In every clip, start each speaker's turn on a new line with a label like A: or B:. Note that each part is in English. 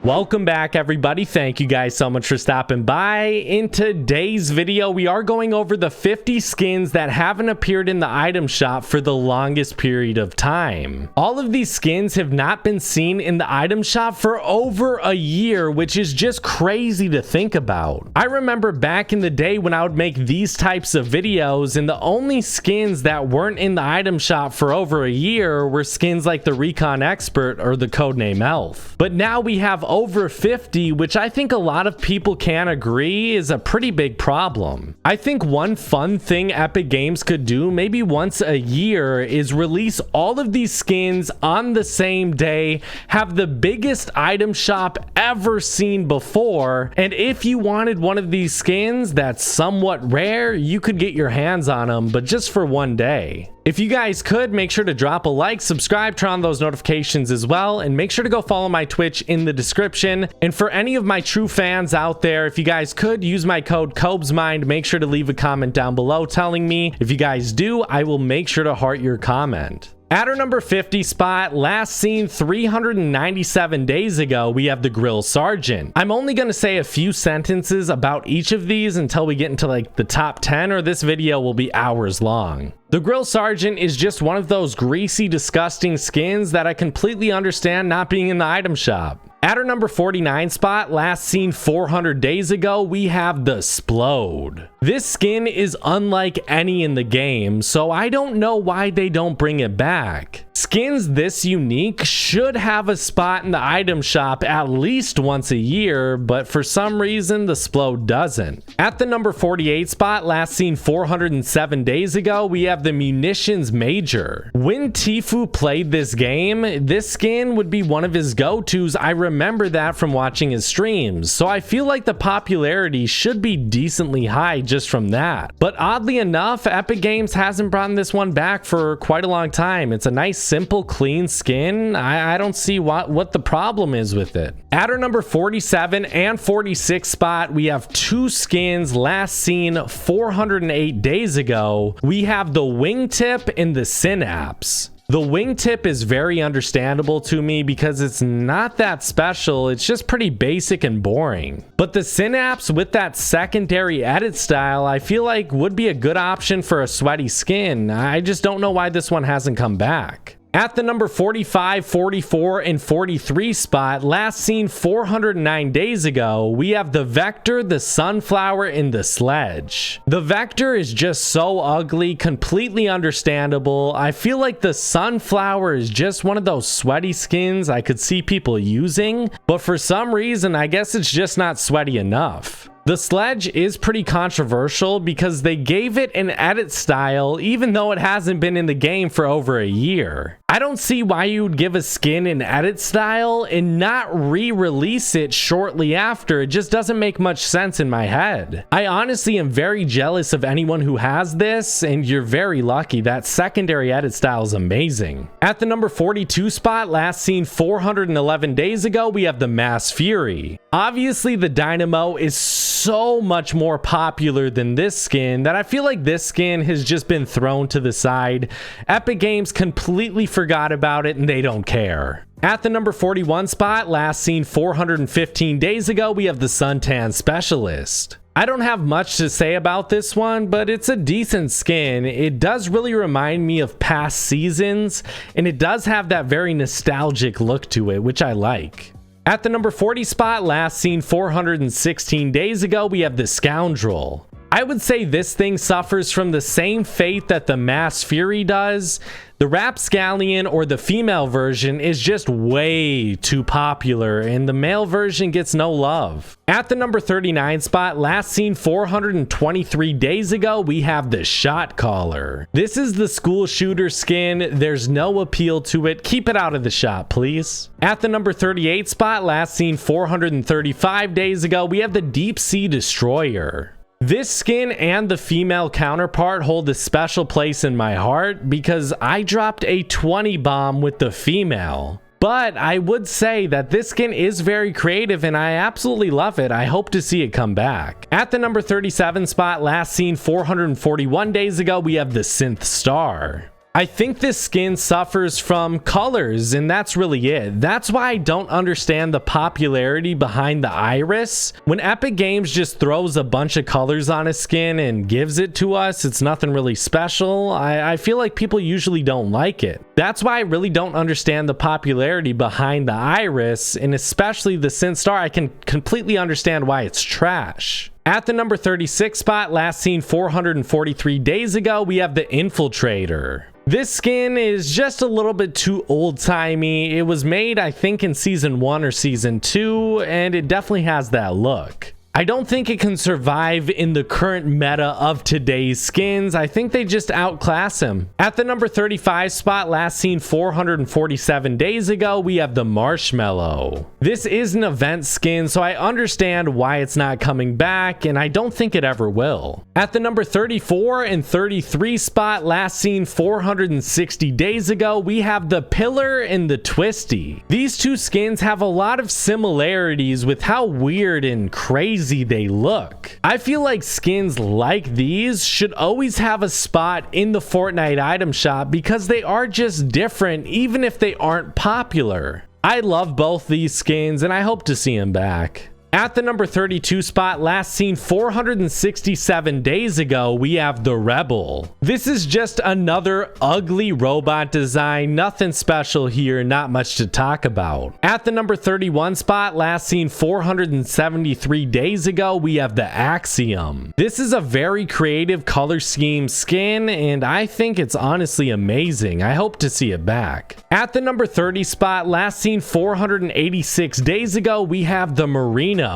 A: Welcome back, everybody. Thank you guys so much for stopping by. In today's video, we are going over the 50 skins that haven't appeared in the item shop for the longest period of time. All of these skins have not been seen in the item shop for over a year, which is just crazy to think about. I remember back in the day when I would make these types of videos, and the only skins that weren't in the item shop for over a year were skins like the Recon Expert or the Codename Elf. But now we have over 50, which I think a lot of people can agree is a pretty big problem. I think one fun thing Epic Games could do maybe once a year is release all of these skins on the same day, have the biggest item shop ever seen before, and if you wanted one of these skins that's somewhat rare, you could get your hands on them, but just for one day. If you guys could, make sure to drop a like, subscribe, turn on those notifications as well, and make sure to go follow my Twitch in the description. And for any of my true fans out there, if you guys could use my code COBESMIND, make sure to leave a comment down below telling me. If you guys do, I will make sure to heart your comment. At our number 50 spot, last seen 397 days ago, we have the Grill Sergeant. I'm only going to say a few sentences about each of these until we get into like the top 10, or this video will be hours long. The Grill Sergeant is just one of those greasy, disgusting skins that I completely understand not being in the item shop. At our number 49 spot, last seen 400 days ago, we have the Splode. This skin is unlike any in the game, so I don't know why they don't bring it back. Skins this unique should have a spot in the item shop at least once a year, but for some reason the Splode doesn't. At the number 48 spot, last seen 407 days ago, we have the Munitions Major. When Tfue played this game, this skin would be one of his go-tos. I remember that from watching his streams, so I feel like the popularity should be decently high just from that. But oddly enough, Epic Games hasn't brought this one back for quite a long time. It's a nice, simple, clean skin. I don't see what the problem is with it. At our number 47 and 46 spot, we have two skins last seen 408 days ago. We have the Wingtip and the Synapse. The Wingtip is very understandable to me because it's not that special, it's just pretty basic and boring. But the Synapse with that secondary edit style, I feel like would be a good option for a sweaty skin. I just don't know why this one hasn't come back. At the number 45, 44, and 43 spot, last seen 409 days ago, we have the Vector, the Sunflower, and the Sledge. The Vector is just so ugly, completely understandable. I feel like the Sunflower is just one of those sweaty skins I could see people using, but for some reason, I guess it's just not sweaty enough. The Sledge is pretty controversial because they gave it an edit style even though it hasn't been in the game for over a year. I don't see why you would give a skin an edit style and not re-release it shortly after. It just doesn't make much sense in my head. I honestly am very jealous of anyone who has this, and you're very lucky. That secondary edit style is amazing. At the number 42 spot, last seen 411 days ago, we have the Mass Fury. Obviously, the Dynamo is so much more popular than this skin that I feel like this skin has just been thrown to the side. Epic Games completely forgot about it and they don't care. At the number 41 spot, last seen 415 days ago, we have the Suntan Specialist. I don't have much to say about this one, but it's a decent skin. It does really remind me of past seasons, and it does have that very nostalgic look to it, which I like. At the number 40 spot, last seen 416 days ago, we have the Scoundrel. I would say this thing suffers from the same fate that the Mass Fury does. The Rapscallion, or the female version, is just way too popular, and the male version gets no love. At the number 39 spot, last seen 423 days ago, we have the Shot Caller. This is the school shooter skin. There's no appeal to it. Keep it out of the shop, please. At the number 38 spot, last seen 435 days ago, we have the Deep Sea Destroyer. This skin and the female counterpart hold a special place in my heart because I dropped a 20 bomb with the female. But I would say that this skin is very creative and I absolutely love it. I hope to see it come back. At the number 37 spot, last seen 441 days ago, we have the Synth Star. I think this skin suffers from colors, and that's really it. That's why I don't understand the popularity behind the iris. When Epic Games just throws a bunch of colors on a skin and gives it to us, it's nothing really special. I feel like people usually don't like it. That's why I really don't understand the popularity behind the iris, and especially the Synth Star. I can completely understand why it's trash. At the number 36 spot, last seen 443 days ago, we have the Infiltrator. This skin is just a little bit too old-timey. It was made, I think, in Season 1 or Season 2, and it definitely has that look. I don't think it can survive in the current meta of today's skins. I think they just outclass him. At the number 35 spot, last seen 447 days ago, we have the Marshmallow. This is an event skin, so I understand why it's not coming back, and I don't think it ever will. At the number 34 and 33 spot, last seen 460 days ago, we have the Pillar and the Twisty. These two skins have a lot of similarities with how weird and crazy they look. I feel like skins like these should always have a spot in the Fortnite item shop because they are just different even if they aren't popular. I love both these skins and I hope to see them back. At the number 32 spot, last seen 467 days ago, we have the Rebel. This is just another ugly robot design, nothing special here, not much to talk about. At the number 31 spot, last seen 473 days ago, we have the Axiom. This is a very creative color scheme skin, and I think it's honestly amazing. I hope to see it back. At the number 30 spot, last seen 486 days ago, we have the Merino.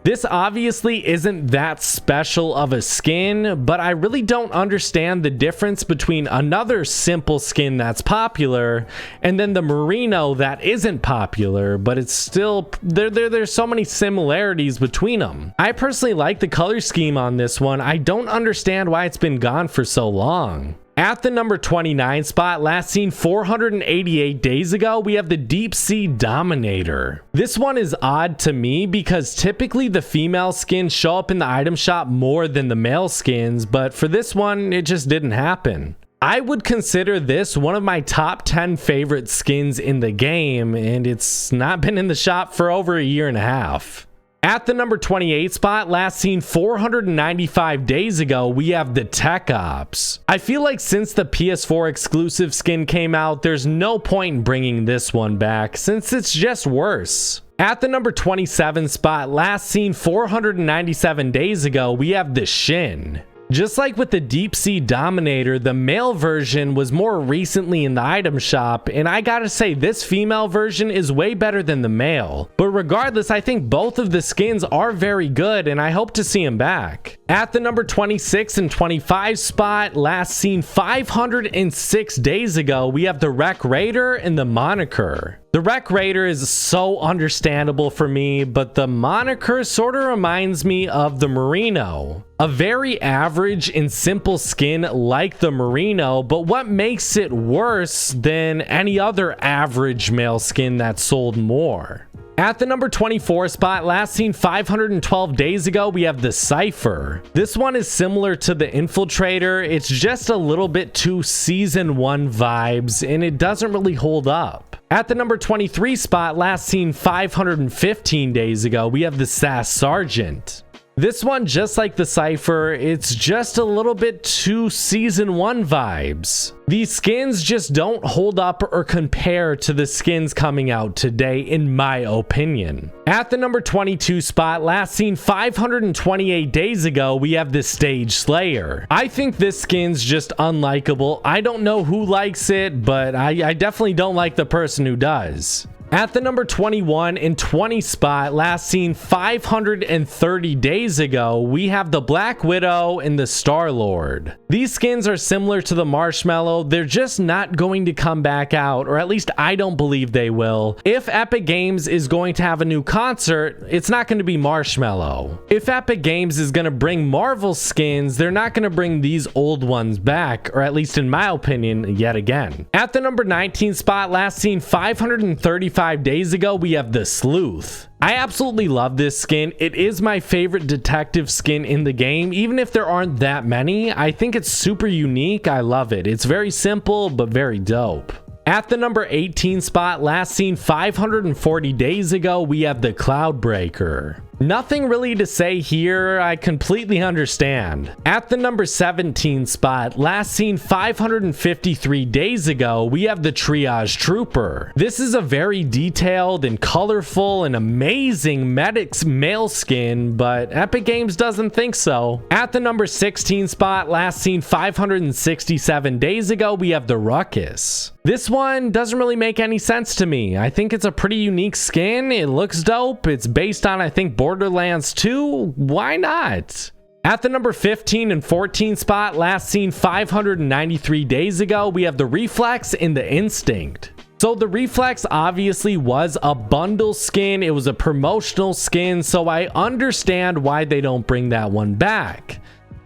A: This obviously isn't that special of a skin, but I really don't understand the difference between another simple skin that's popular and then the Merino that isn't popular, but it's still, there's so many similarities between them. I personally like the color scheme on this one. I don't understand why it's been gone for so long. At the number 29 spot, last seen 488 days ago, we have the Deep Sea Dominator. This one is odd to me because typically the female skins show up in the item shop more than the male skins, but for this one, it just didn't happen. I would consider this one of my top 10 favorite skins in the game, and it's not been in the shop for over a year and a half. At the number 28 spot, last seen 495 days ago, we have the Tech Ops. I feel like since the PS4 exclusive skin came out, there's no point in bringing this one back since it's just worse. At the number 27 spot, last seen 497 days ago, we have the Shin. Just like with the Deep Sea Dominator, the male version was more recently in the item shop, and I gotta say this female version is way better than the male. But regardless, I think both of the skins are very good, and I hope to see them back. At the number 26 and 25 spot, last seen 506 days ago, we have the Wreck Raider and the Moniker. The Wreck Raider is so understandable for me, but the Moniker sort of reminds me of the Merino. A very average and simple skin like the Merino, but what makes it worse than any other average male skin that sold more? At the number 24 spot, last seen 512 days ago, we have the Cypher. This one is similar to the Infiltrator. It's just a little bit too Season 1 vibes, and it doesn't really hold up. At the number 23 spot, last seen 515 days ago, we have the SAS Sergeant. This one, just like the Cypher, it's just a little bit too Season 1 vibes. These skins just don't hold up or compare to the skins coming out today, in my opinion. At the number 22 spot, last seen 528 days ago, we have the Stage Slayer. I think this skin's just unlikable. I don't know who likes it, but I definitely don't like the person who does. At the number 21 and 20 spot, last seen 530 days ago, we have the Black Widow and the Star-Lord. These skins are similar to the Marshmallow. They're just not going to come back out, or at least I don't believe they will. If Epic Games is going to have a new concert, it's not going to be Marshmallow. If Epic Games is going to bring Marvel skins, they're not going to bring these old ones back, or at least in my opinion, yet again. At the number 19 spot, last seen 535 25 days ago, we have the Sleuth. I absolutely love this skin. It is my favorite detective skin in the game. Even if there aren't that many, I think it's super unique. I love it. It's very simple, but very dope. At the number 18 spot, last seen 540 days ago, we have the Cloudbreaker. Nothing really to say here, I completely understand. At the number 17 spot, last seen 553 days ago, we have the Triage Trooper. This is a very detailed and colorful and amazing Medic's male skin, but Epic Games doesn't think so. At the number 16 spot, last seen 567 days ago, we have the Ruckus. This one doesn't really make any sense to me. I think it's a pretty unique skin. It looks dope. It's based on, I think, Borderlands 2. Why not? At the number 15 and 14 spot, last seen 593 days ago, we have the Reflex and the Instinct. So the Reflex obviously was a bundle skin. It was a promotional skin, so I understand why they don't bring that one back.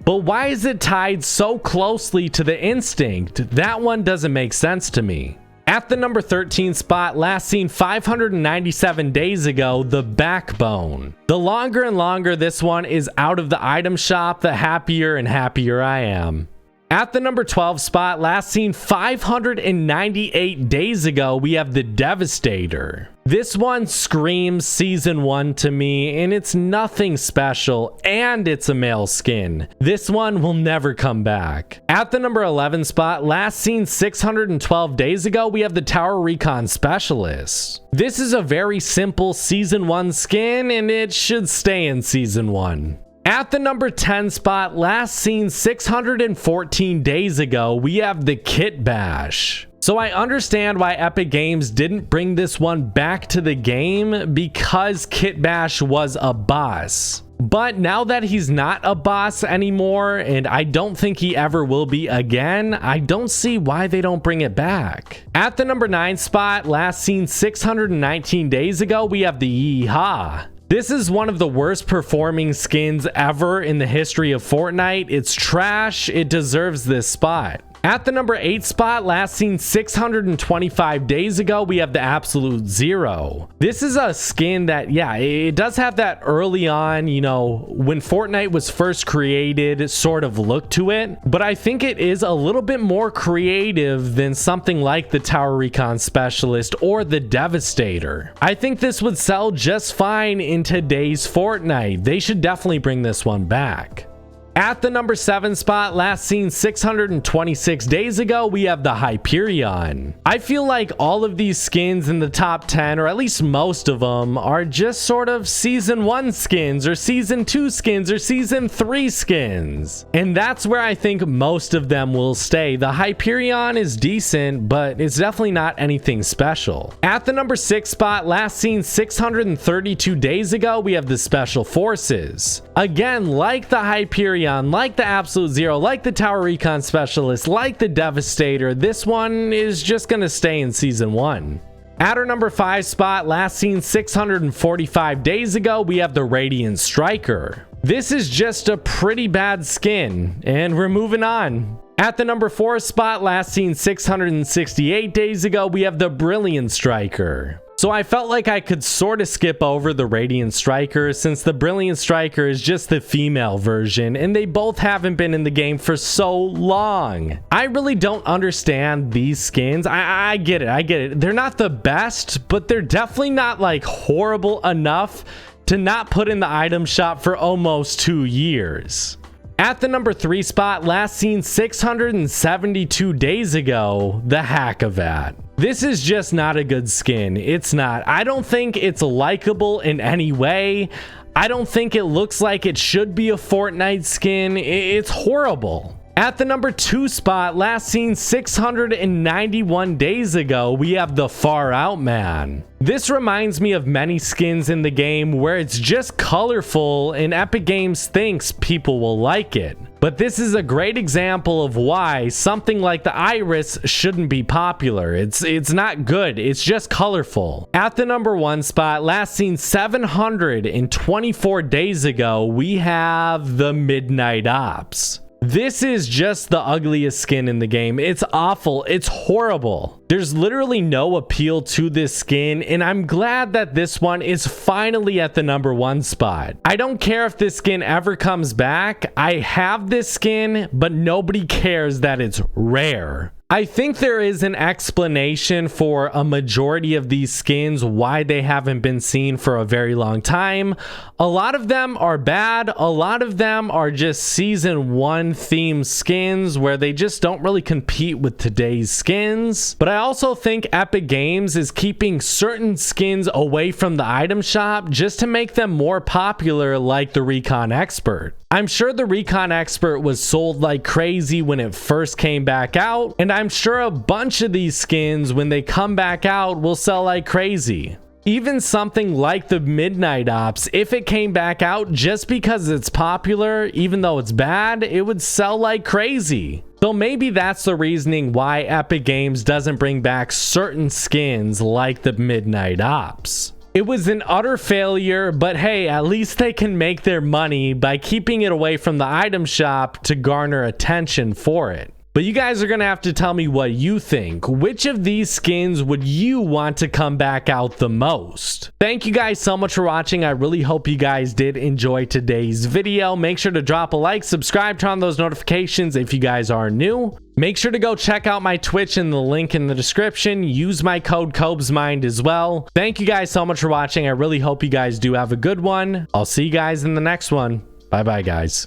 A: But why is it tied so closely to the Instinct? That one doesn't make sense to me. At the number 13 spot, last seen 597 days ago, the Backbone. The longer and longer this one is out of the item shop, the happier and happier I am. At the number 12 spot, last seen 598 days ago, we have the Devastator. This one screams season 1 to me, and it's nothing special, and it's a male skin. This one will never come back. At the number 11 spot, last seen 612 days ago, we have the Tower Recon Specialist. This is a very simple season 1 skin, and it should stay in season 1. At the number 10 spot, last seen 614 days ago, we have the Kit Bash. So I understand why Epic Games didn't bring this one back to the game because Kit Bash was a boss. But now that he's not a boss anymore, and I don't think he ever will be again, I don't see why they don't bring it back. At the number 9 spot, last seen 619 days ago, we have the Yeehaw. This is one of the worst performing skins ever in the history of Fortnite. It's trash. It deserves this spot. At the number 8 spot, last seen 625 days ago, we have the Absolute Zero. This is a skin that, yeah, it does have that early on, you know, when Fortnite was first created sort of look to it, but I think it is a little bit more creative than something like the Tower Recon Specialist or the Devastator. I think this would sell just fine in today's Fortnite. They should definitely bring this one back. At the number 7 spot, last seen 626 days ago, we have the Hyperion. I feel like all of these skins in the top 10, or at least most of them, are just sort of season 1 skins, or season 2 skins, or season 3 skins. And that's where I think most of them will stay. The Hyperion is decent, but it's definitely not anything special. At the number 6 spot, last seen 632 days ago, we have the Special Forces. Again, like the Hyperion, like the Absolute Zero, like the Tower Recon Specialist, like the Devastator, this one is just gonna stay in season 1. At our number 5 spot, last seen 645 days ago, we have the Radiant Striker. This is just a pretty bad skin, and we're moving on. At the number 4 spot, last seen 668 days ago, we have the Brilliant Striker. So I felt like I could sort of skip over the Radiant Striker since the Brilliant Striker is just the female version and they both haven't been in the game for so long. I really don't understand these skins. I get it. They're not the best, but they're definitely not like horrible enough to not put in the item shop for almost 2 years. At the number 3 spot, last seen 672 days ago, the Hackavat. This is just not a good skin. It's not. I don't think it's likable in any way. I don't think it looks like it should be a Fortnite skin. It's horrible. At the number 2 spot, last seen 691 days ago, we have the Far Out Man. This reminds me of many skins in the game where it's just colorful and Epic Games thinks people will like it. But this is a great example of why something like the Iris shouldn't be popular. It's not good. It's just colorful. At the number 1 spot, last seen 724 days ago, we have the Midnight Ops. This is just the ugliest skin in the game. It's awful. It's horrible. There's literally no appeal to this skin, and I'm glad that this one is finally at the #1 spot. I don't care if this skin ever comes back. I have this skin, but nobody cares that it's rare. I think there is an explanation for a majority of these skins why they haven't been seen for a very long time. A lot of them are bad. A lot of them are just season 1 themed skins where they just don't really compete with today's skins. But I also think Epic Games is keeping certain skins away from the item shop just to make them more popular, like the Recon Expert. I'm sure the Recon Expert was sold like crazy when it first came back out, and I'm sure a bunch of these skins, when they come back out, will sell like crazy. Even something like the Midnight Ops, if it came back out, just because it's popular, even though it's bad, it would sell like crazy. So maybe that's the reasoning why Epic Games doesn't bring back certain skins like the Midnight Ops. It was an utter failure, but hey, at least they can make their money by keeping it away from the item shop to garner attention for it. But you guys are going to have to tell me what you think. Which of these skins would you want to come back out the most? Thank you guys so much for watching. I really hope you guys did enjoy today's video. Make sure to drop a like, subscribe, turn on those notifications if you guys are new. Make sure to go check out my Twitch in the link in the description. Use my code COBESMIND as well. Thank you guys so much for watching. I really hope you guys do have a good one. I'll see you guys in the next one. Bye bye, guys.